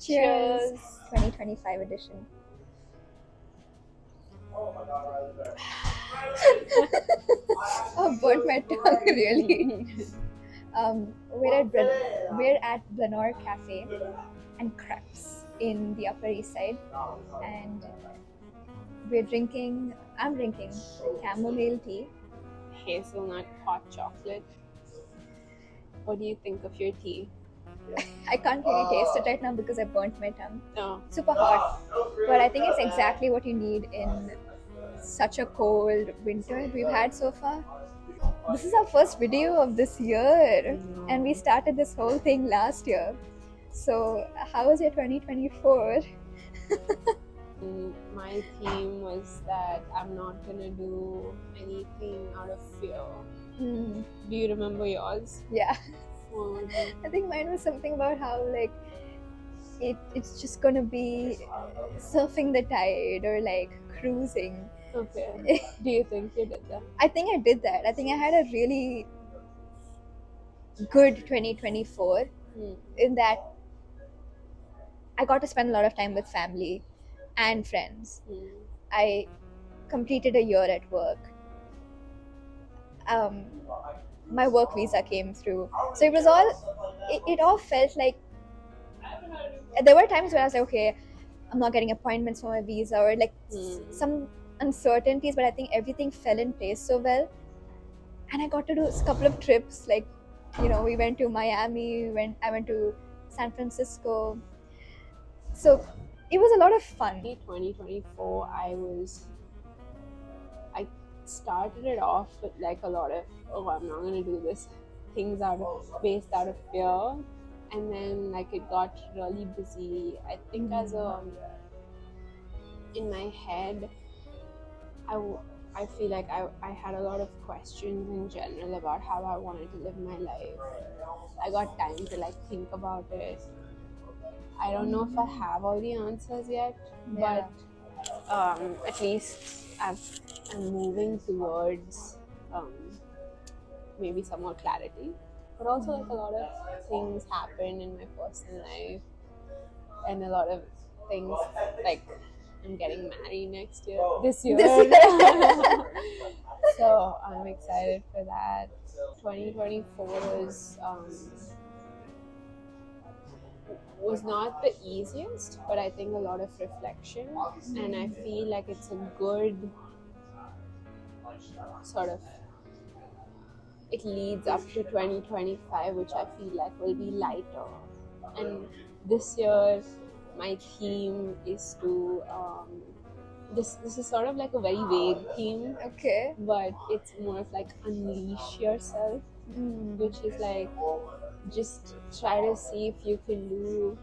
Cheers. Cheers. 2025 edition. Oh, burnt my tongue really. We're at Blanor Cafe and Crepes in the Upper East Side, and I'm drinking chamomile tea. Hazelnut hot chocolate. What do you think of your tea? I can't really taste it right now because I burnt my tongue. Oh, Super hot, but I think it's exactly what you need in such a cold winter we've had so far. This is our first video of this year, and we started this whole thing last year. So, how was your 2024? my theme was that I'm not gonna do anything out of fear. Hmm. Do you remember yours? Yeah, What was it? I think mine was something about how like it's just gonna be surfing the tide or like cruising. Okay. Do you think you did that? I think I did that. I think I had a really good 2024 in that I got to spend a lot of time with family and friends. I completed a year at work. My work visa came through, so it was it all felt like there were times where I was like, okay, I'm not getting appointments for my visa or like some uncertainties, but I think everything fell in place so well, and I got to do a couple of trips. Like, we went to Miami, I went to San Francisco, so it was a lot of fun. 2024, I started it off with like a lot of, oh, I'm not gonna do this, things based out of fear, and then like it got really busy. I think in my head, I feel like I had a lot of questions in general about how I wanted to live my life. I got time to like think about it. I don't know if I have all the answers yet, Yeah. but at least I'm moving towards maybe some more clarity. But also like a lot of things happen in my personal life, and a lot of things like I'm getting married this year. So I'm excited for that. 2024 was not the easiest, but I think a lot of reflection, and I feel like it's a good sort of, it leads up to 2025, which I feel like will be lighter. And this year my theme is to this is sort of like a very vague theme, Okay. but it's more of like unleash yourself, which is like just try to see if you can do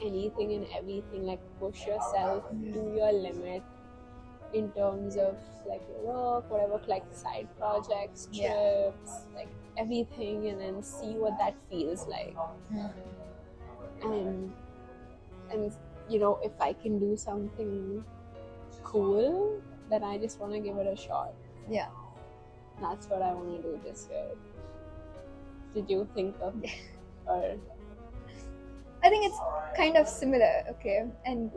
anything and everything, like push yourself to your limit in terms of like your work, whatever, like side projects, trips, like everything, and then see what that feels like. And if I can do something cool, then I just want to give it a shot. Yeah. That's what I want to do this year. Did you think of or I think it's kind of similar, okay? And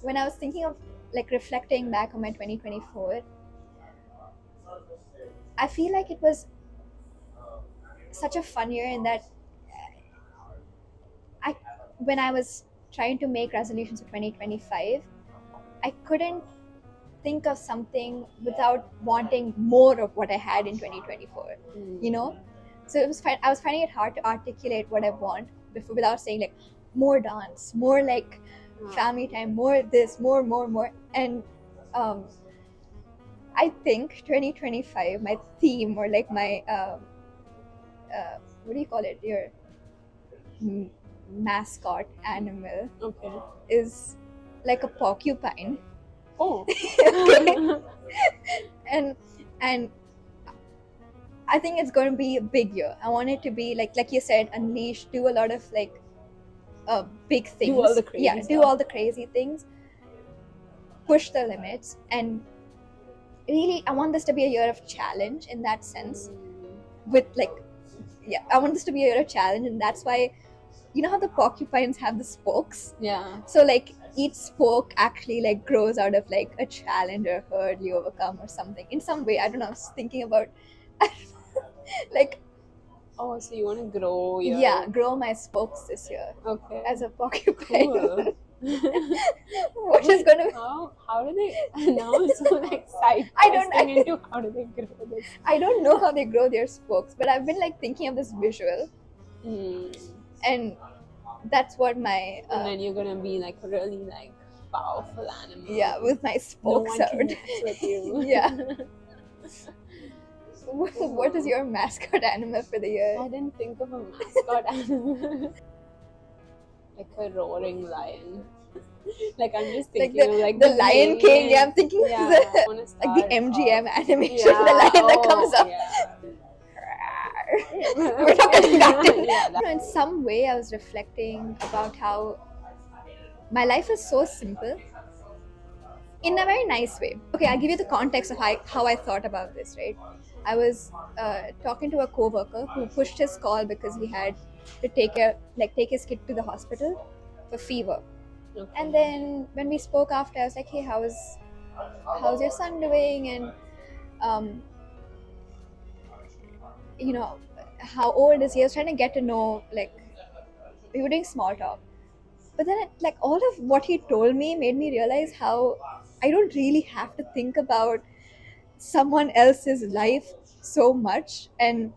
when I was thinking of like reflecting back on my 2024, I feel like it was such a fun year in that when I was trying to make resolutions for 2025, I couldn't think of something without wanting more of what I had in 2024, So it was I was finding it hard to articulate what I want without saying like more dance, more like family time, more this, more, and I think 2025, my theme or like my what do you call it? Your mascot animal is like a porcupine. Oh. and I think it's going to be a big year. I want it to be like you said, unleash, do a lot of like big things. Do all the crazy do all the crazy things, push the limits, and really I want this to be a year of challenge in that sense. With like, I want this to be a year of challenge, and that's why you know how the porcupines have the spokes? Yeah. So like each spoke actually like grows out of like a challenge or hurdle you overcome or something in some way. I don't know. I was thinking about like Oh, so you want to grow your... yeah, grow my spokes this year Okay. as a porcupine. Cool. What is gonna? How do they now? It's so like side I don't- questing into how do they grow this? I don't know how they grow their spokes, but I've been like thinking of this visual, and that's what my And then you're gonna be like a really like powerful animal. yeah, with my No spokes one can out. mess with you. Yeah. What is your mascot animal for the year? I didn't think of a mascot animal. Like a roaring lion. Like I'm just Like thinking of like the Lion King. Yeah, I'm thinking of Yeah, the, I wanna like start the MGM off- animation, the lion that comes up. We're not getting that in. Yeah, You know, in some way, I was reflecting about how my life is so simple in a very nice way. Okay, I'll give you the context of how I thought about this, right? I was talking to a coworker who pushed his call because he had to take his kid to the hospital for fever. Okay. And then when we spoke after, I was like, "Hey, how's your son doing?" And you know, how old is he? I was trying to get to know, like, we were doing small talk. But then, like, all of what he told me made me realize how I don't really have to think about someone else's life so much, and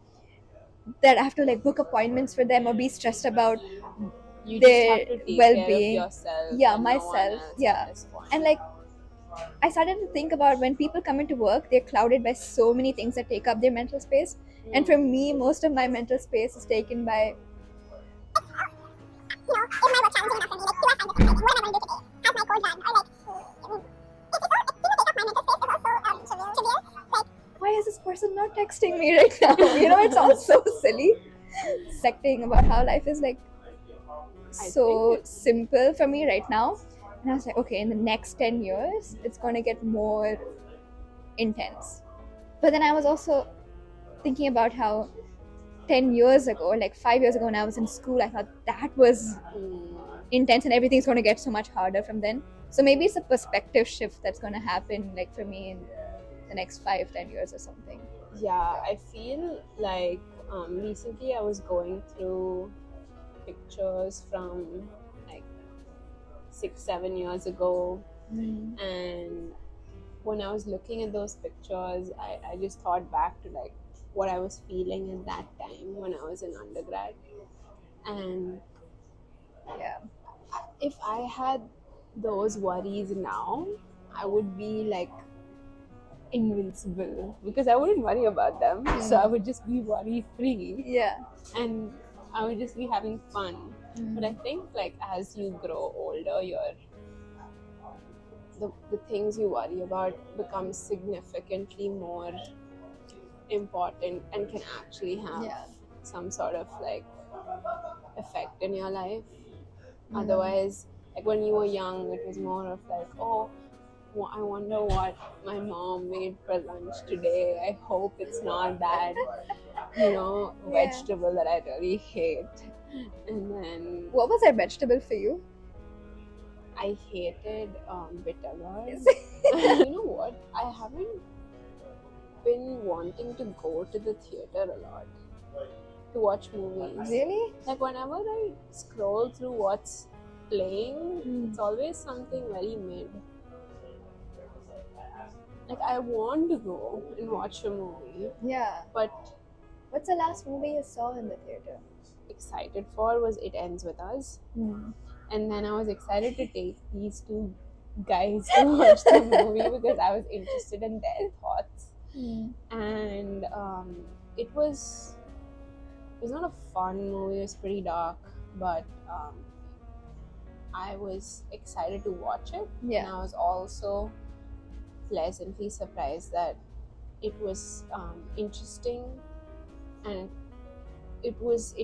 that I have to like book appointments for them or be stressed about You their just have to take well-being. care of yourself. Yeah, and no one myself. else Yeah. at this point. And like, I started to think about when people come into work, they're clouded by so many things that take up their mental space. And for me, most of my mental space is taken by why is this person not texting me right now? You know, it's all so silly. Reflecting about how life is like so think simple for me right now. And I was like, okay, in the next 10 years, it's going to get more intense. But then I was also thinking about how 10 years ago, like 5 years ago when I was in school, I thought that was intense and everything's going to get so much harder from then. So maybe it's a perspective shift that's going to happen like for me in the next 5-10 years or something. Yeah, I feel like recently I was going through pictures from like 6-7 years ago, and when I was looking at those pictures, I just thought back to like what I was feeling at that time when I was in undergrad. And Yeah. if I had those worries now, I would be like invincible because I wouldn't worry about them. So I would just be worry free Yeah. and I would just be having fun. But I think like as you grow older, the things you worry about become significantly more important and can actually have Yeah. some sort of like effect in your life. Otherwise, like when you were young, it was more of like, oh, I wonder what my mom made for lunch today. I hope it's not that, Yeah. vegetable that I really hate. And then What was that vegetable for you? I hated bitter gourd. Is You know what? I haven't been wanting to go to the theater a lot to watch movies. Really? Like whenever I scroll through what's playing, it's always something very mid. Like I want to go and watch a movie, Yeah. but What's the last movie you saw in the theater? excited for was It Ends With Us. And then I was excited to take these two guys to watch the movie because I was interested in their thoughts. And it was not a fun movie. It was pretty dark, but I was excited to watch it. Yeah. And I was also pleasantly surprised that it was interesting, and it was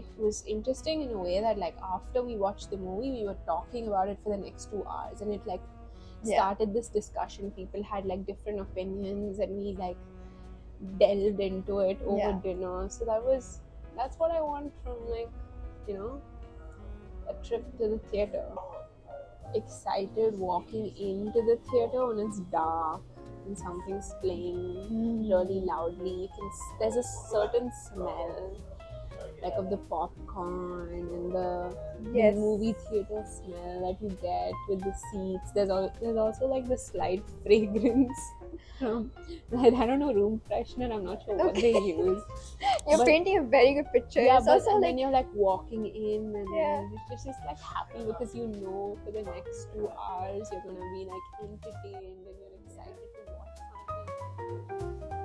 interesting in a way that like after we watched the movie, we were talking about it for the next 2 hours, and it like started this discussion. People had like different opinions, and we like delved into it over dinner. So that's what I want from like a trip to the theater. Excited walking into the theater when it's dark and something's playing really loudly. There's a certain smell, like of the popcorn and the Yes. movie theater smell that you get with the seats. There's also like the slight fragrance from, like, I don't know, room freshener. I'm not sure what they use. You're But- painting a very good picture. Yeah, It's but also and like then you're like walking in, and Yeah. then you're just like happy because you know for the next 2 hours you're gonna be like entertained and you're excited to watch something.